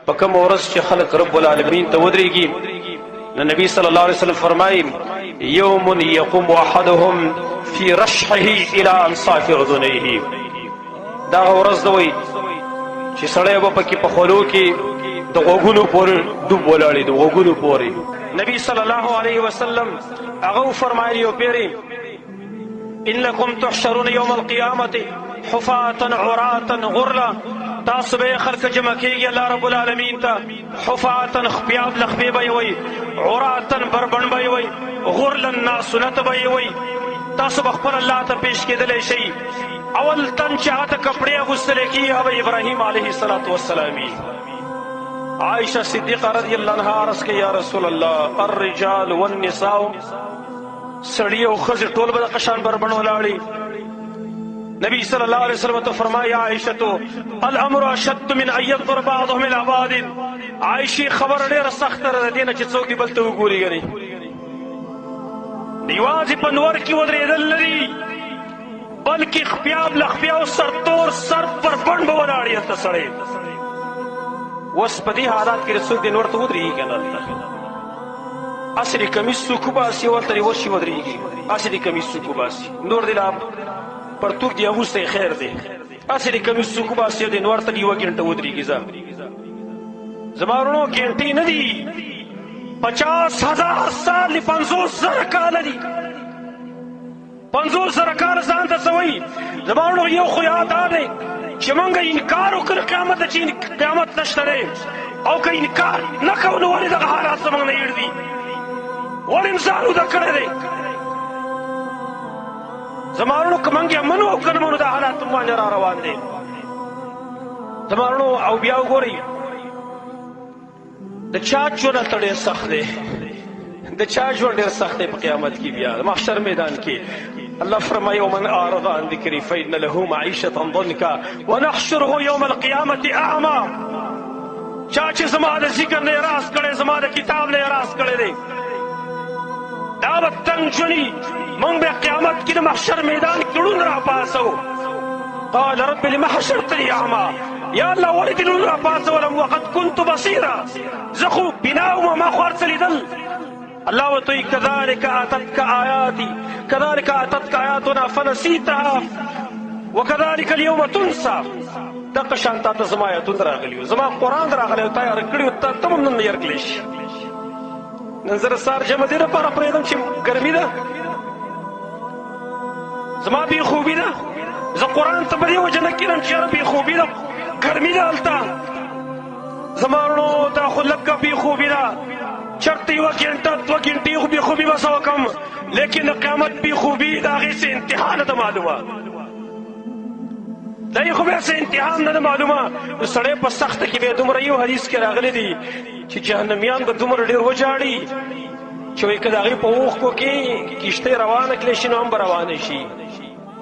په کوم ورځ چې خلک رب العالمین ته ودرېږي نو نبی صلی الله علیه وسلم فرمایي یوم یقوم احدهم فی رشحه الى انصاف اذنیه. دغه ورځ ده وایي چې سړی به پکې په خولو کې د غوږونو پورې ډوب ولاړې د غوږونو پورې. نبی صلی الله علیه وسلم هغه وفرمایلي یو پیرې انکم تحشرون یوم القیامة حفاة عراة غرلا. تاسو به خلک جمع کیږي الله رب العالمین ته حفاة خپیاب لخپې به یې وي عراة بربڼ به یې وي غرلا ناسنت به یې وي. تاسو به خپل الله ته پیش کېدلی شئ. اول تن چې هغه ته کپړې اغوستلی کېږي هغه ابراهیم علیه الصلاة والسلام وي. عائشہ صدیقہ رضی اللہ عنہ عرض کہ یا رسول اللہ الرجال والنساء سړي او ښځې ټول به د قشان بربڼ ولاړي. نبی صلی الله علیه وسلم ته فرمایا عائشة الامر اشد من ان ينظر بعضهم الى بعض. عائشې خبر ډېره سخته ده د دې نه چې څوک دې بل ته وګوري ګنې یوازې په نور کې ودرېدل نه دي بلکې خپیاب لخپیاو سرتور سر بربڼ به ولاړي هلته سړی. اوس په دې حالات کې څوک دې نور ته ودرېږي که نه هلته اصلي کمیس څوک وباسي ورته یې ورشي ودرېږي اصلي کمیس څوک وباسي نور دې لا پرتوګ دې اغوستی خیر دی. اصلي کمیس څوک وباسي او دې نور ته یوه ګنټه ودرېږي. زما وروڼو ګنټې نه دي 50,000 سال دي 50,000 کاله دي 50,000 کاله ځان ته څه وایي. زما وروڼو یو خو یاد دا دی چې موږ انکار وکړو قیامت ته چې قیامت نشته دی او که انکار نه کوو نو ولې دغه حالات زموږ نه هېر دي ولې ځان وده کړی دی. زما وروڼو که موږ یې منو او که نه منو دا حالات باندې را روان دی. زما وروڼو او بیا وګورئ د چا ژوند هلته ډېر سخت دی د چا ژوند ډېر سخت دی په قیامت کې بیا د محشر میدان کې الله فرمایي ومن اعرض عن ذکري فإن له معیشة ضنکا ونحشره یوم القیامة اعما. چا چې زما د ذکر نه اعراض کړی زما د کتاب نه اعراض کړی دی دا به تنګ ژوندي موږ به قیامت کې د محشر میدان کې ړوند راپاڅو. قال رب لم حشرتني اعما. یا الله ولې دې ړوند راپاڅولم وقد كنت بصیرا زه خو بنا وم ما خو هر څه لیدل. الله ورته وایي كذلك اتتك آیاتنا فنسیتها وكذلك اليوم تنسى. دغه شان تا ته زما آیتونه راغلي زما قرآن راغلی او تا یې کړي ته هم نن یېر کړلی شي. نن زه د سهار جمع دې لپاره پرېږدم چې ګرمي ده زما بېخوبي ده زه قرآن ته په دې وجه نه کښېنم چې یاره بېخوبي ده ګرمي ده هلته. زما وروڼو دا خو لږه بېخوبي ده چرته یوه ګنټه دوه ګنټې خو بېخوبي به څه وکړم لیکن د قیامت بېخوبي د هغې څه انتها نه ده معلومه دا یې خو بیا څه انتها نه ده معلومه. نو سړی په سخته کې بیا دومره یو حدیث کې راغلی دی چې جهنمیان به دومره ډېر وجاړي چې وایي که د هغې په اوښکو کې کښتۍ روانه کړلی شي نو هم به روانه شي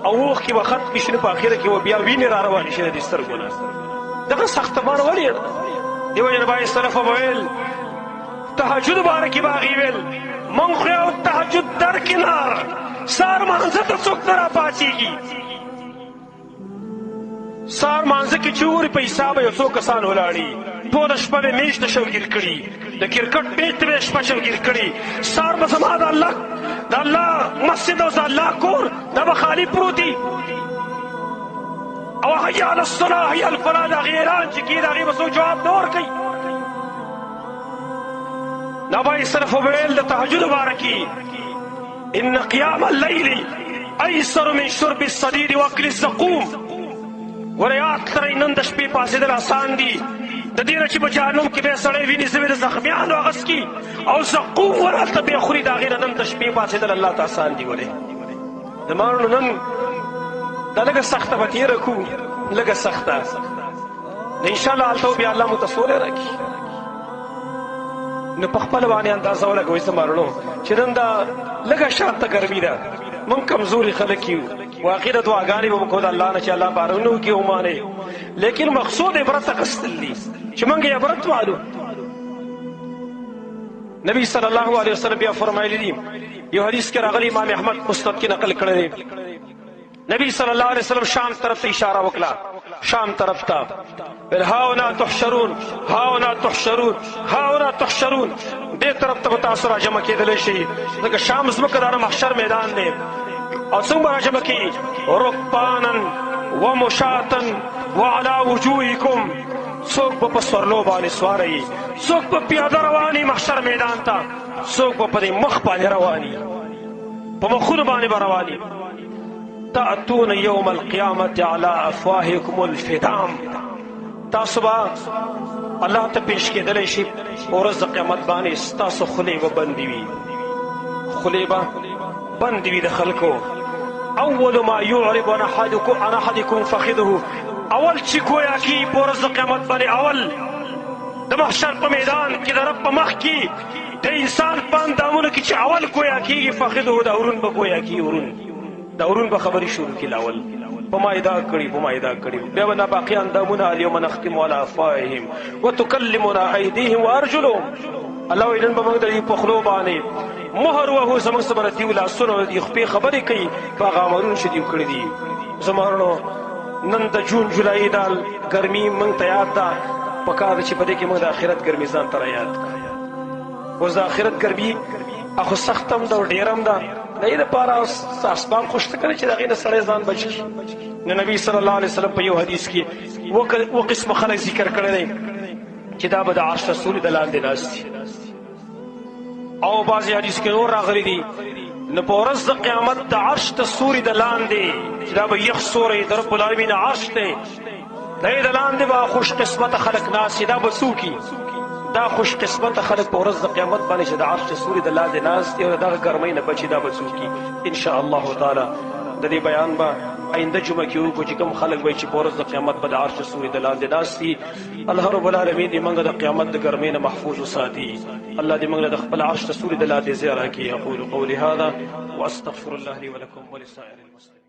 او اوښکې به ختمې شي نو په اخره کې به بیا وینې را روانې شي د دې سترګو نه. دغه سخته بار ولې دې وجه نه باید سلفه به ویل تهجد باره کې به هغې ویل موږ خو یو تهجد درکنار سهار مانځه ته څوک نه راپاڅېږي. سهار مانځه کې چې وګوري په حسابه یو څو کسان ولاړي ټوله شپه به میچ ته شوګیر کړي د کرکټ میچ ته به شپه شوګیر کړي. سهار به زما د الله مسجد او د الله کور دا به خالي پروتي او حي على الصلاة حي على الفلاح د هغې اعلان چې کېږي د هغې به څوک جواب نه ورکوي. دا به صرف وویل د تهجد باره کې ان قیام الليل ایسر من شرب الصدید واکل الزقوم. ګوره یاد لرئ نن د شپې پاڅېدل آسان دي د دې نه چې په جهنم کې به یې سړی ویني زه به د زخمیانو اغس کي او زقوم ور هلته بیا خوري د هغې نه نن د شپې پاڅېدل الله ته آسان دي. ولې زما وروڼو نن دا لږه سخته به تېره کړو لږه سخته نو انشاءالله هلته بیا الله مو ته سولی راکړي. نو په خپله باندې اندازه ولګوئ زما وروڼو چې نن دا لږه شانته ګرمي ده موږ کمزوري خلک یو واقع د دعاګانې به وکړو د الله نه چې الله بارونه وکړي ومانې لیکن مقصود عبرت اخیستل دي چې موږ یې عبرت والو. نبی صلی الله علیه وسلم بیا فرمایلی دي یو حدیث کې راغلی امام احمد مسند کې نقل کړی دی نبی صلی الله علیه وسلم شام طرف ته اشاره وکړه، شام طرف ته بل هاونا تحشرون، هاونا تحشرون، هاونا تحشرون. دې طرف ته تاسو راجمع کېدلی شئ ځکه شام زمکه د محشر میدان دی. او څنګه راجمع کېږي؟ رکبانا ومشاتا وعلى وجوهکم. څوک به په سورلو باندې سواری، څوک به پیاده رواني محشر میدان ته، څوک به په دې مخ باندې رواني، په مخونو باندې به رواني. تأتون یوم القیامة على افواهکم الفدام. تاسو به الله ته پیش کېدلی شي په ورځ د قیامت باندې ستاسو خولې به بندې وي، خولې به بندې وي د خلکو. اول ما یعرب عن احدکم فخذه. اول چې گویا کی په ورځ د قیامت باندې اول د محشر په میدان کې د رب په مخ کې د انسان په اندامونو کې چې اول گویا کېږي فخذه، د ورون به گویا کېږي، ورون د ورون به خبرې شروع کړي اول په ما ادا کړي، په ما ادا کړي. بیا به ناباقي اندامونه الیوم نختم علی افواههم وتکلمنا ایدیهم وارجلهم. الله وایي نن به موږ د دې په خولو باندې مهر وهو، زموږ څه به د دې لاسونو د دې خپې خبرې کوي په هغه عملونو چې دوی کړي دي. زما ورونو نن د جون جولای دا ګرمي موږ ته یاد ده، پکار ده چې په دې کې موږ د آخرت ګرمي ځان ته رایاد کړو. اوس د آخرت ګرمي خو سخت هم ده او ډېر هم ده، د دې دپاره اسباب خو شته که نه چې د هغې نه سړی ځان بچ کړي. نو نبي صلی الله علیه وسلم په یو حدیث کې اووه قسمه خلک ذکر کړی دی چې دا به د عرش د سوري د لاندې ناست دي. او بعضې حدیث کې نور راغلی دي نو په ورځ د قیامت د عرش د سوري د لاندې چې دا به یخ سوری د رب العالمین عرش دی، د دې د لاندې به خوش قسمته خلک ناست دي. دا به څوک دا خوش قسمته خلک په ورځ د قیامت باندې چې د عرش د سوري د لاندې ناست دي او د دغه ګرمۍ نه بچي، دا به څوک ان شاء الله تعالی. د دې بیان به آینده جمعه کې وکړو چې کوم خلک وایي چې په ورځ د قیامت به د عرش د سوري د لاندې ناست دي. الله رب العالمین دې موږ د قیامت د ګرمۍ نه محفوظ وساتي. الله دې موږ د خپل عرش د سوري د لاندې ځای راکړي. اقول قولي هذا واستغفر الله لي ولكم ولسائر المسلمين.